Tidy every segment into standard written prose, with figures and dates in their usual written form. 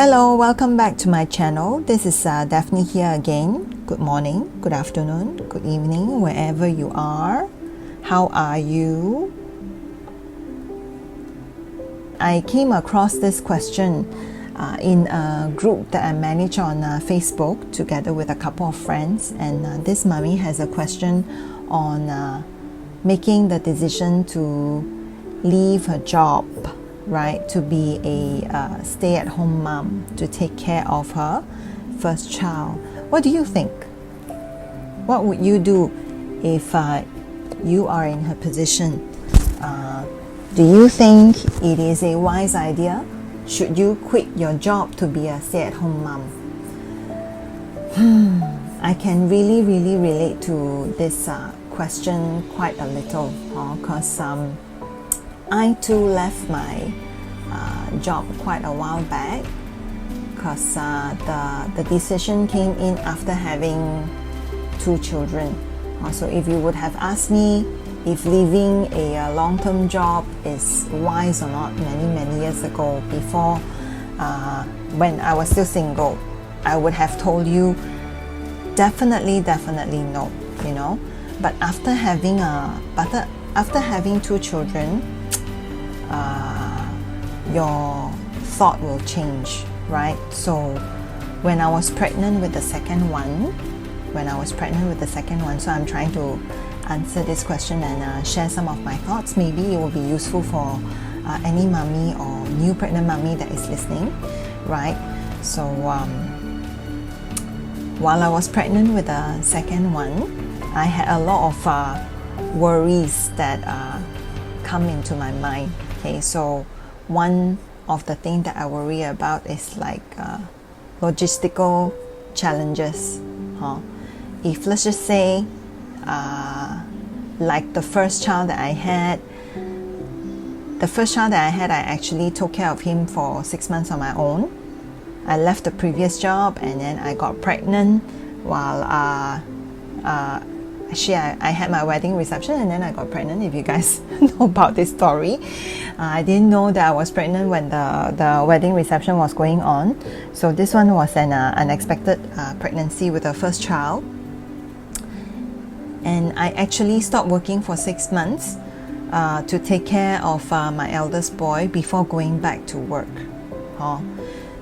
Hello, welcome back to my channel. This is Daphne here again. Good morning, good afternoon, good evening, wherever you are. How are you? I came across this question in a group that I manage on Facebook together with a couple of friends, and this mummy has a question on making the decision to leave her job, right, to be a stay-at-home mom, to take care of her first child. What do you think? What would you do if you are in her position? Do you think it is a wise idea? Should you quit your job to be a stay-at-home mom? I can really relate to this question quite a little, because I too left my job quite a while back, because the decision came in after having 2 children. So if you would have asked me if leaving a long-term job is wise or not many years ago, before when I was still single, I would have told you definitely no, you know. But after having 2 children, your thought will change, right? So when I was pregnant with the second one, so I'm trying to answer this question and share some of my thoughts. Maybe it will be useful for any mommy or new pregnant mommy that is listening, right? So while I was pregnant with the second one, I had a lot of worries that come into my mind. Okay, so one of the things that I worry about is like logistical challenges. If let's just say like the first child that I had, I actually took care of him for 6 months on my own. I left the previous job and then I got pregnant while actually I had my wedding reception and then I got pregnant, if you guys know about this story. I didn't know that I was pregnant when the wedding reception was going on. So this one was an unexpected pregnancy with the first child. And I actually stopped working for 6 months to take care of my eldest boy before going back to work.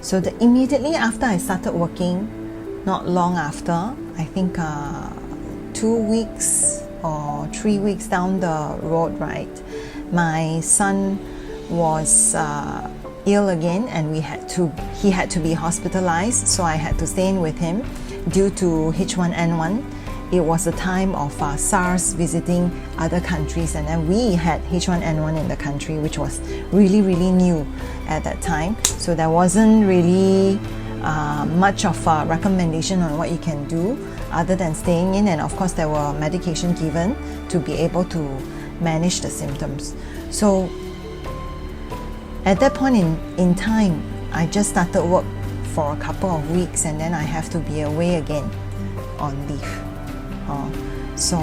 So immediately after I started working, not long after, I think 2 weeks or 3 weeks down the road, right, my son was ill again, and he had to be hospitalized, so I had to stay in with him due to H1N1. It was a time of SARS visiting other countries, and then we had H1N1 in the country, which was really new at that time. So there wasn't really much of a recommendation on what you can do other than staying in, and of course there were medication given to be able to manage the symptoms. So at that point in time, I just started work for a couple of weeks, and then I have to be away again on leave. So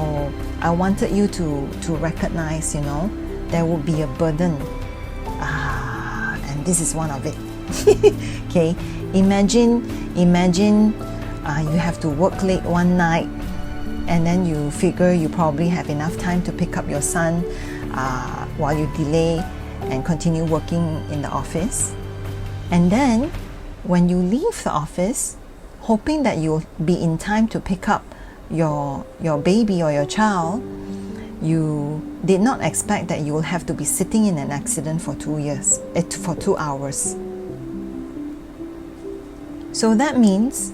I wanted you to recognize, you know, there will be a burden, and this is one of it. Okay, imagine you have to work late one night, and then you figure you probably have enough time to pick up your son while you delay and continue working in the office. And then when you leave the office, hoping that you'll be in time to pick up your baby or your child, you did not expect that you will have to be sitting in an accident for 2 hours. So that means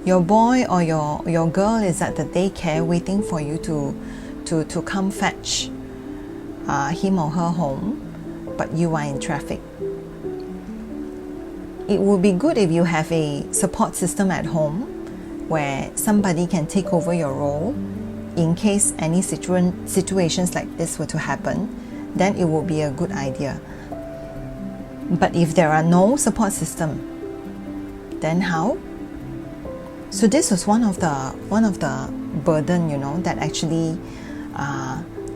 your boy or your girl is at the daycare waiting for you to come fetch him or her home, but you are in traffic. It would be good if you have a support system at home where somebody can take over your role in case any situations like this were to happen. Then it would be a good idea. But if there are no support system, then how? So this was one of the burden, you know, that actually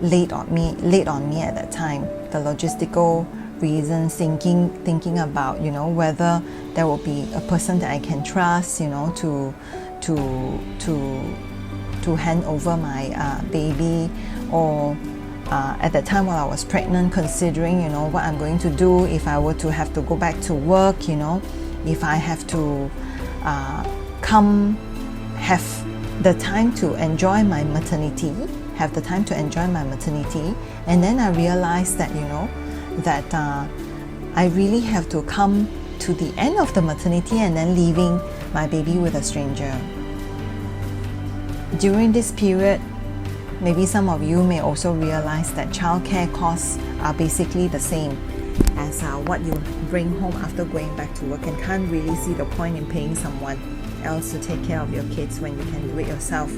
laid on me at that time. The logistical reasons, thinking about, whether there will be a person that I can trust, to hand over my baby, or at the time while I was pregnant, considering, what I'm going to do if I were to have to go back to work, if I have to have the time to enjoy my maternity, and then I realized that, I really have to come to the end of the maternity and then leaving my baby with a stranger. During this period, maybe some of you may also realize that childcare costs are basically the same as what you bring home after going back to work, and can't really see the point in paying someone else to take care of your kids when you can do it yourself,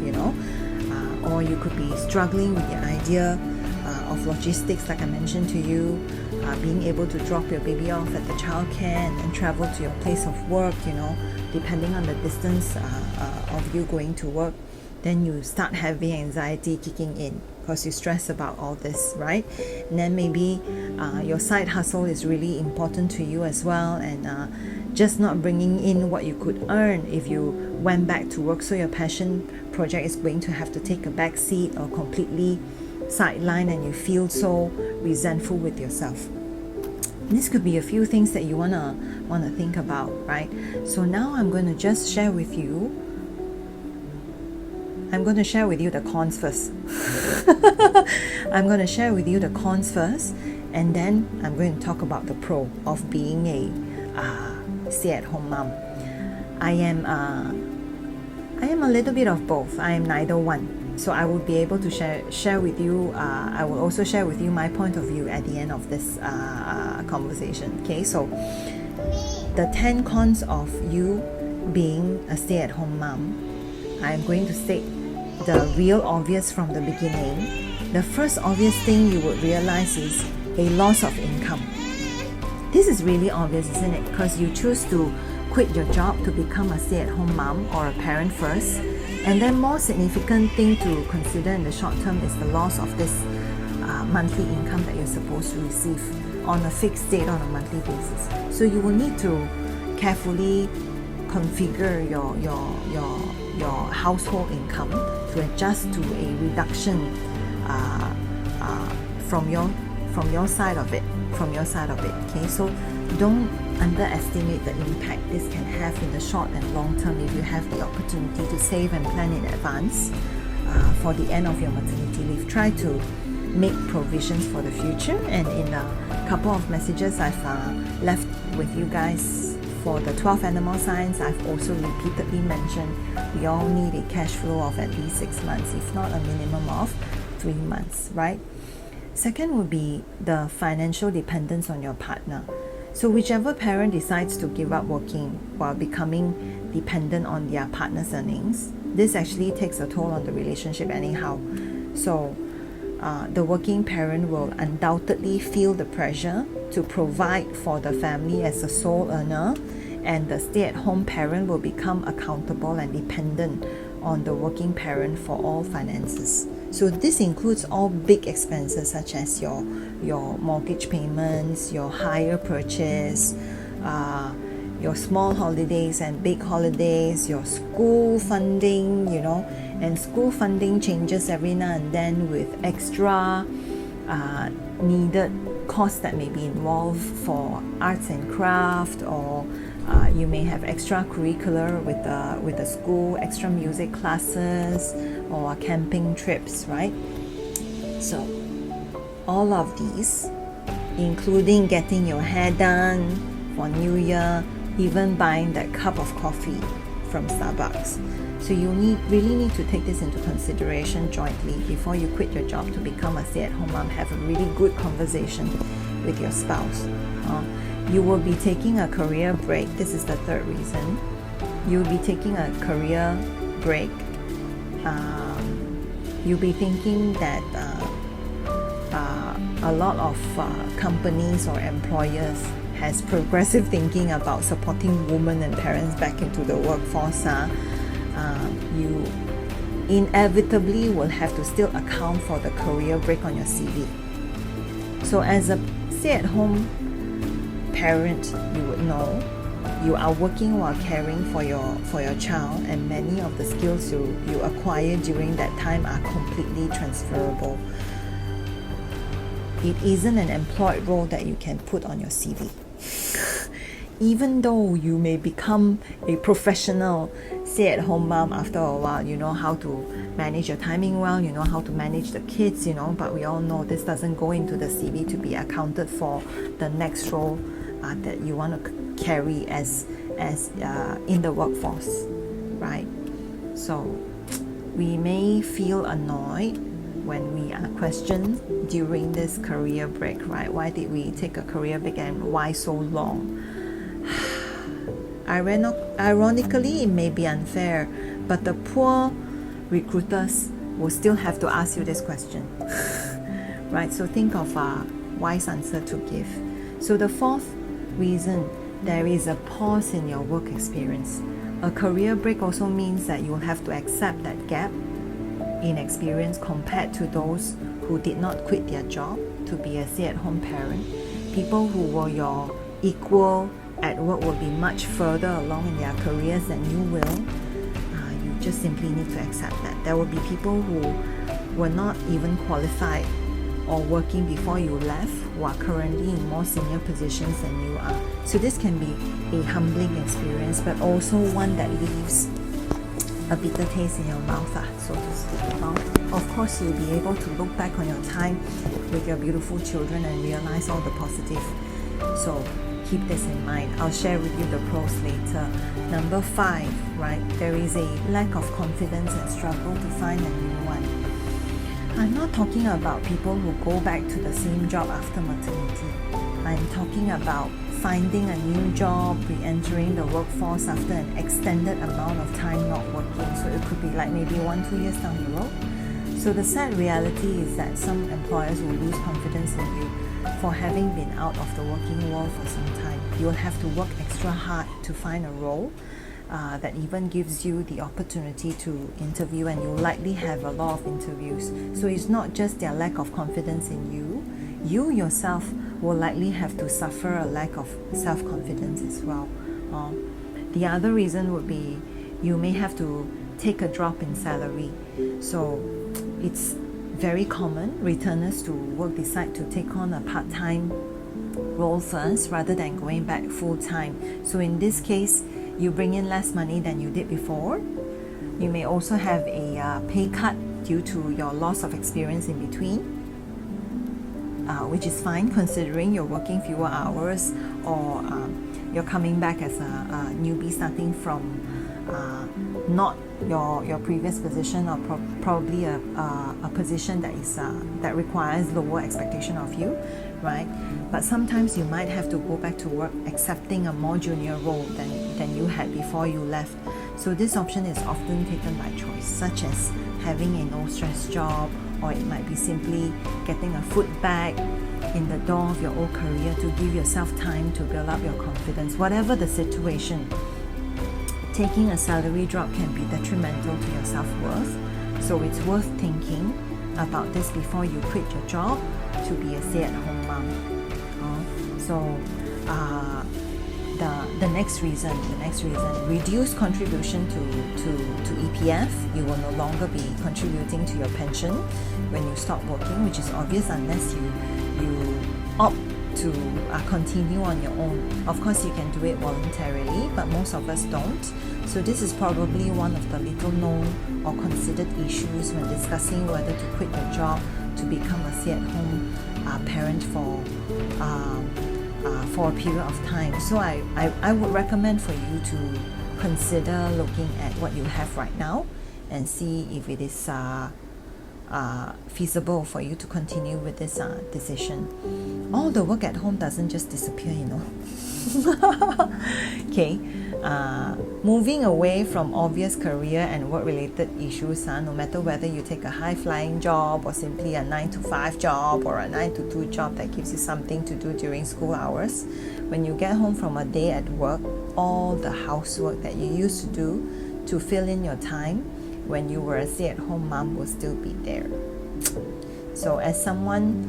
or you could be struggling with the idea of logistics, like I mentioned to you, being able to drop your baby off at the childcare and then travel to your place of work, depending on the distance of you going to work. Then you start having anxiety kicking in because you stress about all this, right? And then maybe your side hustle is really important to you as well, and just not bringing in what you could earn if you went back to work. So your passion project is going to have to take a back seat or completely sideline, and you feel so resentful with yourself. This could be a few things that you wanna think about, right? So now I'm going to just share with you. I'm going to share with you the cons first. And then I'm going to talk about the pro of being a stay-at-home mom. I am a little bit of both. I am neither one. So I will be able to share with you. I will also share with you my point of view at the end of this conversation. Okay, so the 10 cons of you being a stay-at-home mom. I am going to state the real obvious from the beginning. The first obvious thing you would realize is a loss of income. This is really obvious, isn't it? Because you choose to quit your job to become a stay-at-home mom or a parent first. And then more significant thing to consider in the short term is the loss of this monthly income that you're supposed to receive on a fixed date on a monthly basis. So you will need to carefully configure your household income to adjust to a reduction from your side of it. Okay, so don't underestimate the impact this can have in the short and long term if you have the opportunity to save and plan in advance for the end of your maternity leave. Try to make provisions for the future, and in a couple of messages I've left with you guys for the 12 animal signs, I've also repeatedly mentioned we all need a cash flow of at least 6 months, if not a minimum of 3 months, right? Second would be the financial dependence on your partner. So whichever parent decides to give up working while becoming dependent on their partner's earnings, this actually takes a toll on the relationship anyhow. So the working parent will undoubtedly feel the pressure to provide for the family as a sole earner, and the stay-at-home parent will become accountable and dependent on the working parent for all finances. So this includes all big expenses such as your mortgage payments, your hire purchase, your small holidays and big holidays, your school funding, and school funding changes every now and then with extra needed costs that may be involved for arts and craft, or you may have extracurricular with the school, extra music classes, or camping trips, right? So all of these, including getting your hair done for New Year, even buying that cup of coffee from Starbucks. So you really need to take this into consideration jointly before you quit your job to become a stay-at-home mom. Have a really good conversation with your spouse. You will be taking a career break. This is the third reason. You'll be taking a career break. You'll be thinking that a lot of companies or employers has progressive thinking about supporting women and parents back into the workforce. You inevitably will have to still account for the career break on your CV. So as a stay-at-home parent, you would know you are working while caring for your child, and many of the skills you acquire during that time are completely transferable. It isn't an employed role that you can put on your CV. Even though you may become a professional stay-at-home mom after a while, you know how to manage your timing well, you know how to manage the kids, but we all know this doesn't go into the CV to be accounted for the next role that you want to carry as in the workforce, right? So we may feel annoyed when we are questioned during this career break, right? Why did we take a career break and why so long? Ironically, it may be unfair, but the poor recruiters will still have to ask you this question, right? So think of a wise answer to give. So the fourth reason, there is a pause in your work experience. A career break also means that you will have to accept that gap in experience compared to those who did not quit their job to be a stay-at-home parent. People who were your equal at work will be much further along in their careers than you will. You just simply need to accept that. There will be people who were not even qualified or working before you left who are currently in more senior positions than you are. So this can be a humbling experience, but also one that leaves a bitter taste in your mouth, so to speak. Of course, you'll be able to look back on your time with your beautiful children and realize all the positive. So keep this in mind. I'll share with you the pros later. Number 5, right? There is a lack of confidence and struggle to find a new one. I'm not talking about people who go back to the same job after maternity. I'm talking about finding a new job, re-entering the workforce after an extended amount of time not working. So it could be like maybe 1-2 years down the road. So the sad reality is that some employers will lose confidence in you for having been out of the working world for some time. You'll have to work extra hard to find a role that even gives you the opportunity to interview, and you'll likely have a lot of interviews. So it's not just their lack of confidence in you. You yourself will likely have to suffer a lack of self-confidence as well. The other reason would be you may have to take a drop in salary. So it's very common returners to work decide to take on a part-time role first rather than going back full-time. So in this case, you bring in less money than you did before. You may also have a pay cut due to your loss of experience in between, which is fine considering you're working fewer hours, or you're coming back as a newbie starting from not your previous position, or probably a position that requires lower expectation of you, right? But sometimes you might have to go back to work accepting a more junior role than you had before you left. So this option is often taken by choice, such as having a no-stress job, or it might be simply getting a foot back in the door of your old career to give yourself time to build up your confidence. Whatever the situation, taking a salary drop can be detrimental to your self-worth. So it's worth thinking about this before you quit your job to be a stay-at-home mom. The next reason, reduce contribution to EPF. You will no longer be contributing to your pension when you stop working, which is obvious unless you opt to continue on your own. Of course, you can do it voluntarily, but most of us don't. So this is probably one of the little known or considered issues when discussing whether to quit your job to become a stay-at-home parent for a period of time. So I would recommend for you to consider looking at what you have right now and see if it is feasible for you to continue with this decision. All the work at home doesn't just disappear, Okay, moving away from obvious career and work-related issues, no matter whether you take a high-flying job or simply a 9-to-5 job or a 9-to-2 job that gives you something to do during school hours, when you get home from a day at work, all the housework that you used to do to fill in your time when you were a stay-at-home mom will still be there. So as someone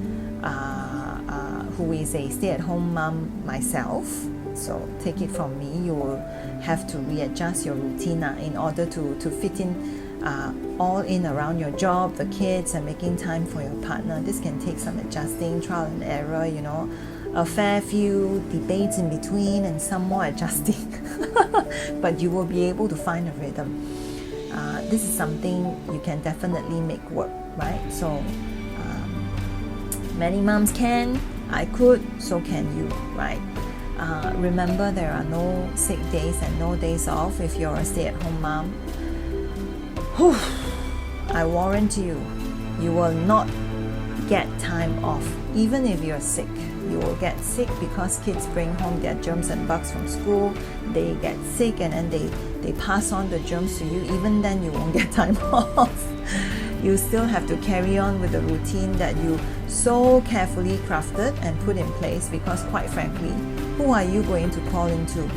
who is a stay-at-home mom myself, so take it from me, you will have to readjust your routine in order to fit in all in around your job, the kids, and making time for your partner. This can take some adjusting, trial and error, a fair few debates in between and some more adjusting. But you will be able to find a rhythm. This is something you can definitely make work, right? So many moms can, I could, so can you, right? Remember, there are no sick days and no days off if you're a stay-at-home mom. Whew, I warrant you, you will not get time off. Even if you're sick, you will get sick because kids bring home their germs and bugs from school. They get sick and then they pass on the germs to you. Even then, you won't get time off. You still have to carry on with the routine that you so carefully crafted and put in place, because quite frankly, who are you going to call into?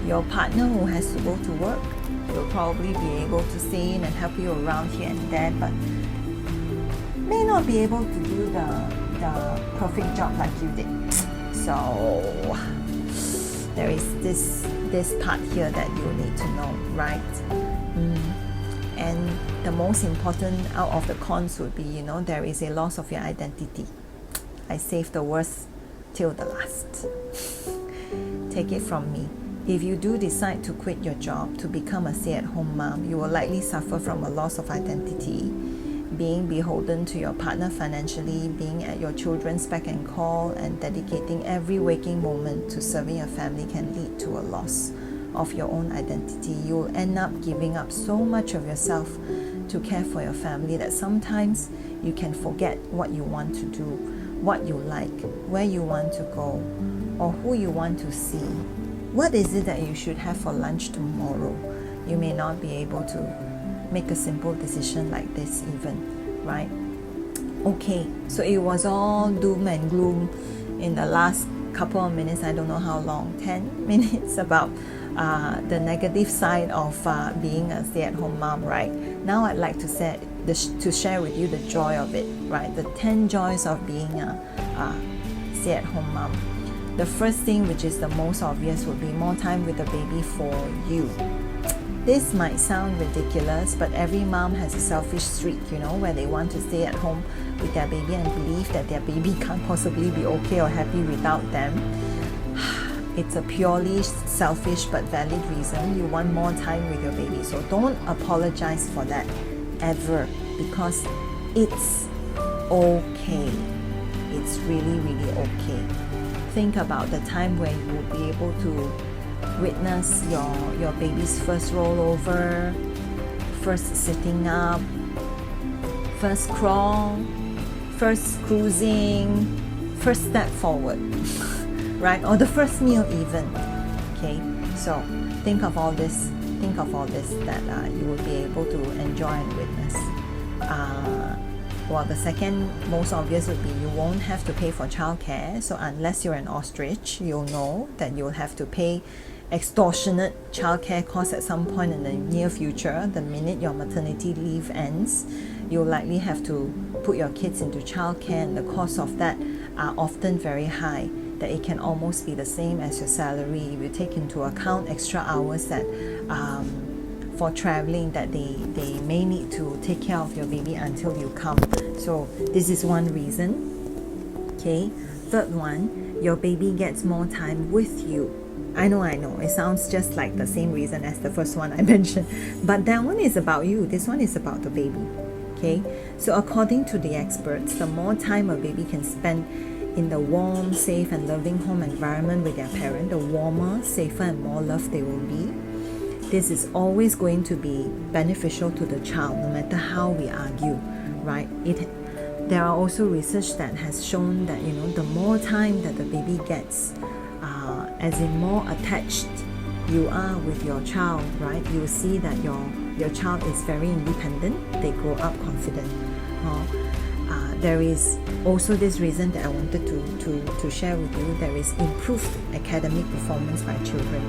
Your partner who has to go to work will probably be able to stay in and help you around here and there, but may not be able to do the perfect job like you did. So there is this part here that you need to know, right? And the most important out of the cons would be, there is a loss of your identity. I saved the worst till the last. Take it from me. If you do decide to quit your job to become a stay-at-home mom, you will likely suffer from a loss of identity, being beholden to your partner financially, being at your children's beck and call, and dedicating every waking moment to serving your family can lead to a loss of your own identity. You'll end up giving up so much of yourself to care for your family that sometimes you can forget what you want to do, what you like, where you want to go, or who you want to see. What is it that you should have for lunch tomorrow? You may not be able to make a simple decision like this even, right? Okay, so it was all doom and gloom in the last couple of minutes, I don't know how long, 10 minutes, about the negative side of being a stay-at-home mom, right? Now I'd like to share with you the joy of it, right? The 10 joys of being a stay-at-home mom. The first thing, which is the most obvious, would be more time with the baby for you. This might sound ridiculous, but every mom has a selfish streak, where they want to stay at home with their baby and believe that their baby can't possibly be okay or happy without them. It's a purely selfish but valid reason. You want more time with your baby. So don't apologize for that ever, because it's okay. It's really, really okay. Think about the time when you will be able to witness your baby's first rollover, first sitting up, first crawl, first cruising, first step forward, right? Or the first meal even. Okay, so think of all this that you will be able to enjoy and witness. Well, the second most obvious would be you won't have to pay for childcare. So unless you're an ostrich, you'll know that you'll have to pay extortionate childcare costs at some point in the near future. The minute your maternity leave ends, you'll likely have to put your kids into childcare, and the costs of that are often very high, that it can almost be the same as your salary if you take into account extra hours that for traveling that they may need to take care of your baby until you come. So this is one reason. Okay, third one, your baby gets more time with you. I know, it sounds just like the same reason as the first one I mentioned, but that one is about you, this one is about the baby. Okay, so according to the experts, the more time a baby can spend in the warm, safe and loving home environment with their parent, the warmer, safer and more loved they will be. This is always going to be beneficial to the child, no matter how we argue, right? There are also research that has shown that, the more time that the baby gets, as in more attached you are with your child, right? You'll see that your child is very independent, they grow up confident. There is also this reason that I wanted to share with you. There is improved academic performance by children.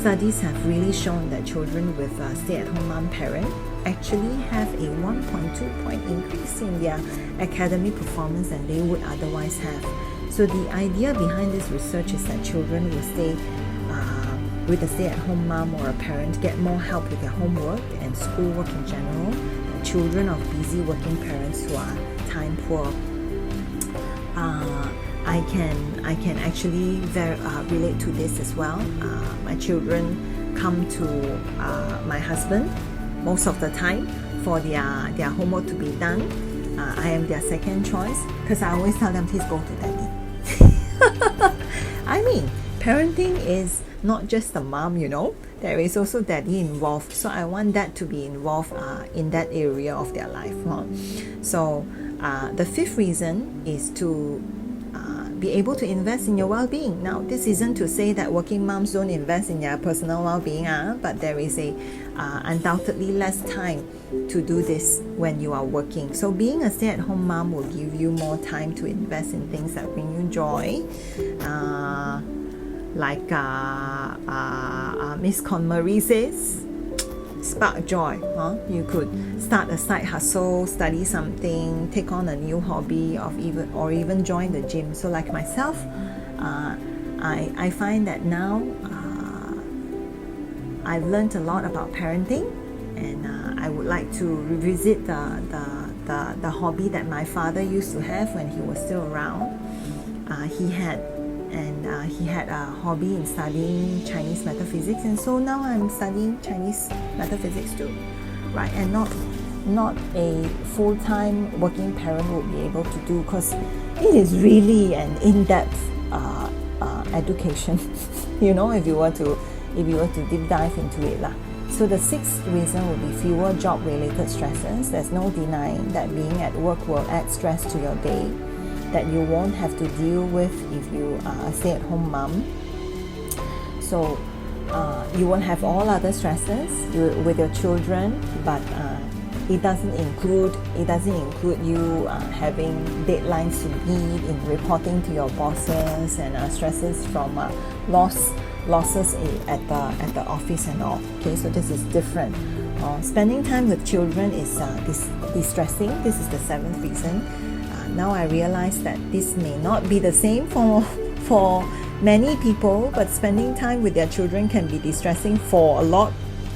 Studies have really shown that children with a stay-at-home mom parent actually have a 1.2 point increase in their academic performance than they would otherwise have So the idea behind this research is that children will stay with a stay-at-home mom or a parent get more help with their homework and schoolwork in general than children of busy working parents who are time poor. I can actually relate to this as well. My children come to my husband most of the time for their homework to be done. I am their second choice because I always tell them, please go to daddy. I mean, parenting is not just the mom, there is also daddy involved. So I want dad to be involved in that area of their life. So the fifth reason is to be able to invest in your well-being. Now, this isn't to say that working moms don't invest in their personal well-being, but there is undoubtedly less time to do this when you are working. So being a stay-at-home mom will give you more time to invest in things that bring you joy, like Miss Conmarie says, spark joy. You could start a side hustle, study something, take on a new hobby, or even join the gym. So like myself, I find that now I've learned a lot about parenting, and I would like to revisit the hobby that my father used to have when he was still around. He had a hobby in studying Chinese metaphysics, and so now I'm studying Chinese metaphysics too, right? And not a full-time working parent would be able to do, because it is really an in-depth education, if you were to deep dive into it lah. So the sixth reason would be fewer job-related stresses. There's no denying that being at work will add stress to your day that you won't have to deal with if you are a stay-at-home mom. So you won't have all other stresses with your children, but it doesn't include you having deadlines to meet, in reporting to your bosses, and stresses from losses at the office and all. Okay, so this is different. Spending time with children is distressing. This is the seventh reason. Now I realize that this may not be the same for many people, but spending time with their children can be distressing for a lot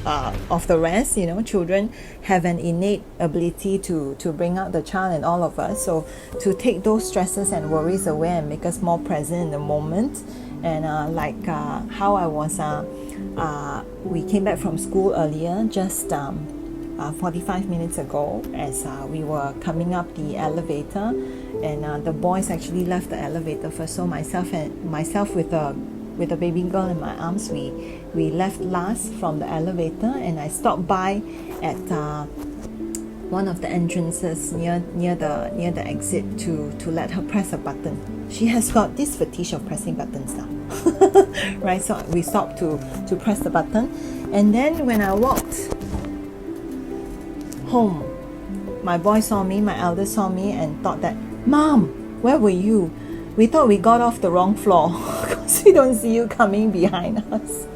of the rest. Children have an innate ability to bring out the child in all of us. So to take those stresses and worries away and make us more present in the moment. And how I was, we came back from school earlier, just 45 minutes ago, as we were coming up the elevator, and the boys actually left the elevator first. So myself with a baby girl in my arms, we left last from the elevator, and I stopped by at one of the entrances near the exit to let her press a button. She has got this fetish of pressing buttons now. Right, so we stopped to press the button, and then when I walked home, my boy saw me, my eldest saw me, and thought that, Mom, where were you? We thought we got off the wrong floor because we don't see you coming behind us.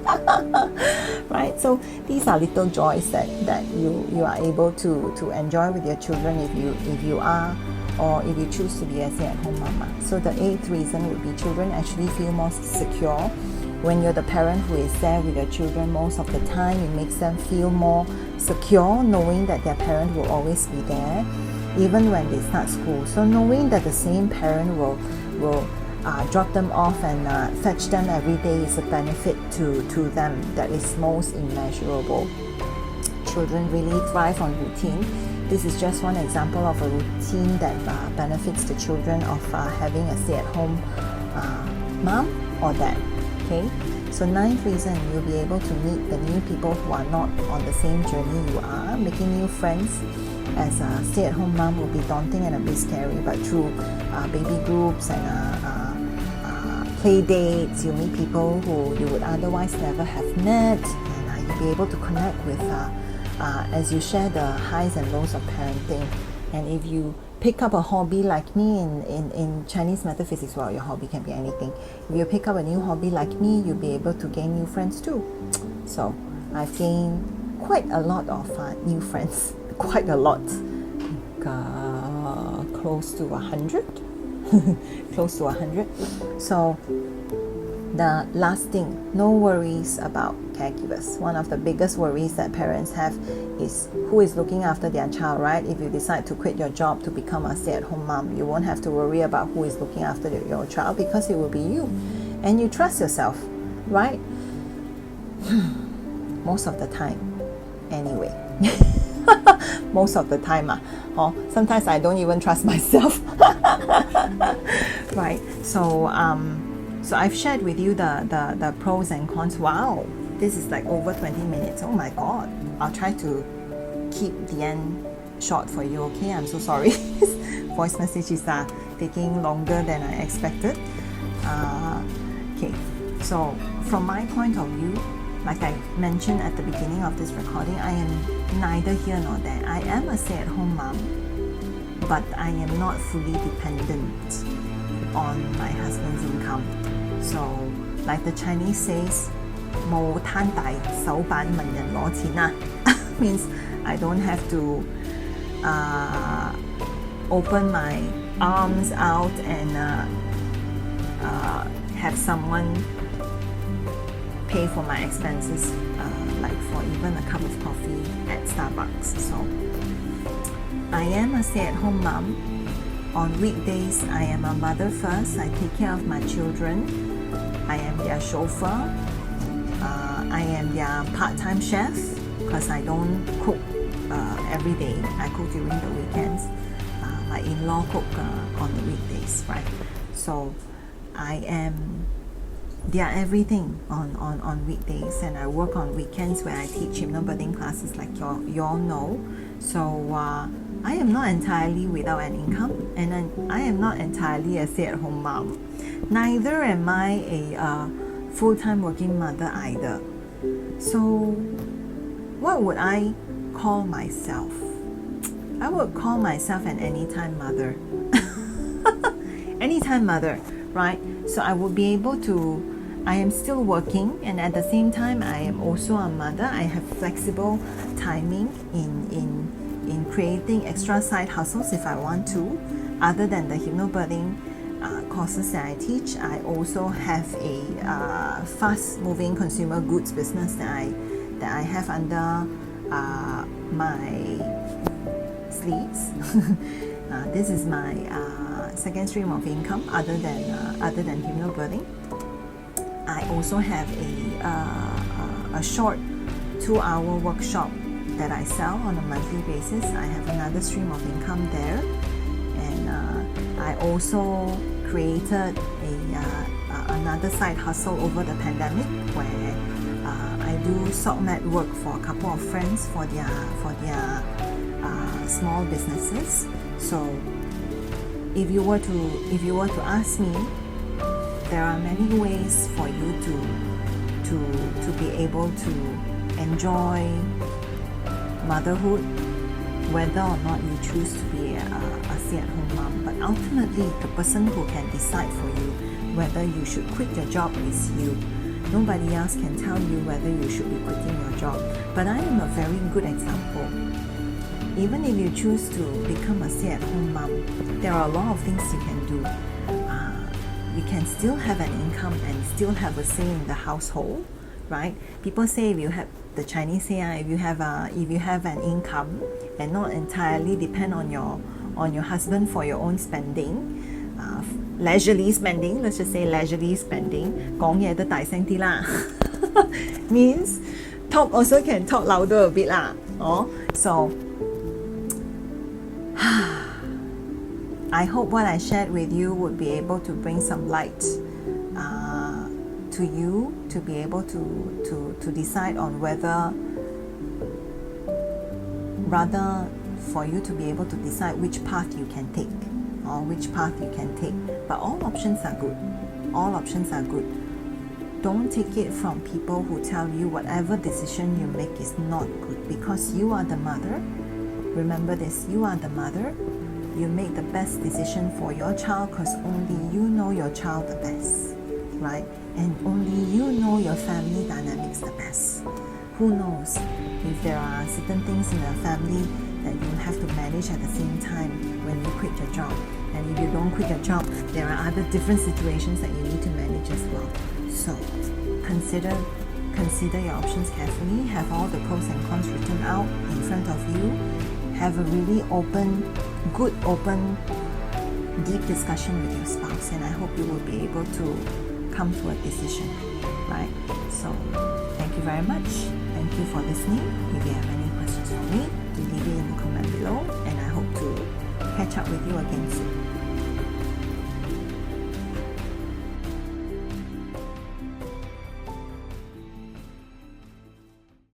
Right, so these are little joys that you are able to enjoy with your children if you are, or if you choose to be a stay-at-home mama. So the eighth reason would be children actually feel more secure. When you're the parent who is there with your children most of the time, it makes them feel more secure, knowing that their parent will always be there, even when they start school. So knowing that the same parent will drop them off and fetch them every day is a benefit to them that is most immeasurable. Children really thrive on routine. This is just one example of a routine that benefits the children of having a stay-at-home mom or dad. Okay, so ninth reason, you'll be able to meet the new people who are not on the same journey you are. Making new friends as a stay-at-home mom will be daunting and a bit scary, but through baby groups and play dates, you meet people who you would otherwise never have met, and you'll be able to connect with as you share the highs and lows of parenting. And if you pick up a hobby like me in Chinese metaphysics, well, your hobby can be anything. If you pick up a new hobby like me, you'll be able to gain new friends too. So I've gained quite a lot of new friends, quite a lot, close to 100. close to 100. So the last thing, no worries about caregivers. One of the biggest worries that parents have is who is looking after their child, right? If you decide to quit your job to become a stay-at-home mom, you won't have to worry about who is looking after your child because it will be you. And you trust yourself, right? Most of the time, anyway. Most of the time, sometimes I don't even trust myself. Right? So I've shared with you the pros and cons. Wow, this is like over 20 minutes. Oh my God. I'll try to keep the end short for you, okay? I'm so sorry. Voice messages are taking longer than I expected. Okay, so from my point of view, like I mentioned at the beginning of this recording, I am neither here nor there. I am a stay-at-home mom, but I am not fully dependent on my husband's income. So, like the Chinese says, 冇攤大手板問人攞錢啦 means I don't have to open my arms out and have someone pay for my expenses, like for even a cup of coffee at Starbucks. So I am a stay-at-home mom. On weekdays, I am a mother first. I take care of my children. I am their chauffeur. I am their part-time chef because I don't cook every day. I cook during the weekends. My in-law cook on the weekdays, right? So I am their everything on weekdays, and I work on weekends where I teach hypnobirthing classes like you all know. So I am not entirely without an income, and I am not entirely a stay-at-home mom. Neither am I a full-time working mother either. So what would I call myself? I would call myself an anytime mother. Anytime mother, right? So I would be able to, I am still working, and at the same time I am also a mother. I have flexible timing in creating extra side hustles if I want to. Other than the hypnobirthing courses that I teach, I also have a fast-moving consumer goods business that I have under my sleeves. This is my second stream of income other than hypnobirthing. I also have a short 2-hour workshop that I sell on a monthly basis. I have another stream of income there, and I also created another side hustle over the pandemic where I do sock mat work for a couple of friends for their small businesses. So if you were to ask me, there are many ways for you to be able to enjoy motherhood, whether or not you choose to be a stay-at-home mom. But ultimately, the person who can decide for you whether you should quit your job is you. Nobody else can tell you whether you should be quitting your job. But I am a very good example. Even if you choose to become a stay-at-home mom, there are a lot of things you can do. You can still have an income and still have a say in the household, right? People say the Chinese say if you have an income and not entirely depend on your husband for your own spending, leisurely spending, let's just say leisurely spending, 講嘢都大聲啲啦means talk also can talk louder a bit lah. So I hope what I shared with you would be able to bring some light to you to be able to decide on whether, rather for you to be able to decide which path you can take or which path you can take. But all options are good. All options are good. Don't take it from people who tell you whatever decision you make is not good, because you are the mother. Remember this, you are the mother. You make the best decision for your child because only you know your child the best, right? And only you know your family dynamics the best. Who knows if there are certain things in the family that you have to manage at the same time when you quit your job. And if you don't quit your job, there are other different situations that you need to manage as well. So consider your options carefully. Have all the pros and cons written out in front of you. Have a really good open, deep discussion with your spouse, and I hope you will be able to come to a decision, right? So thank you very much. Thank you for listening. If you have any questions for me, do leave it in the comment below, and I hope to catch up with you again soon.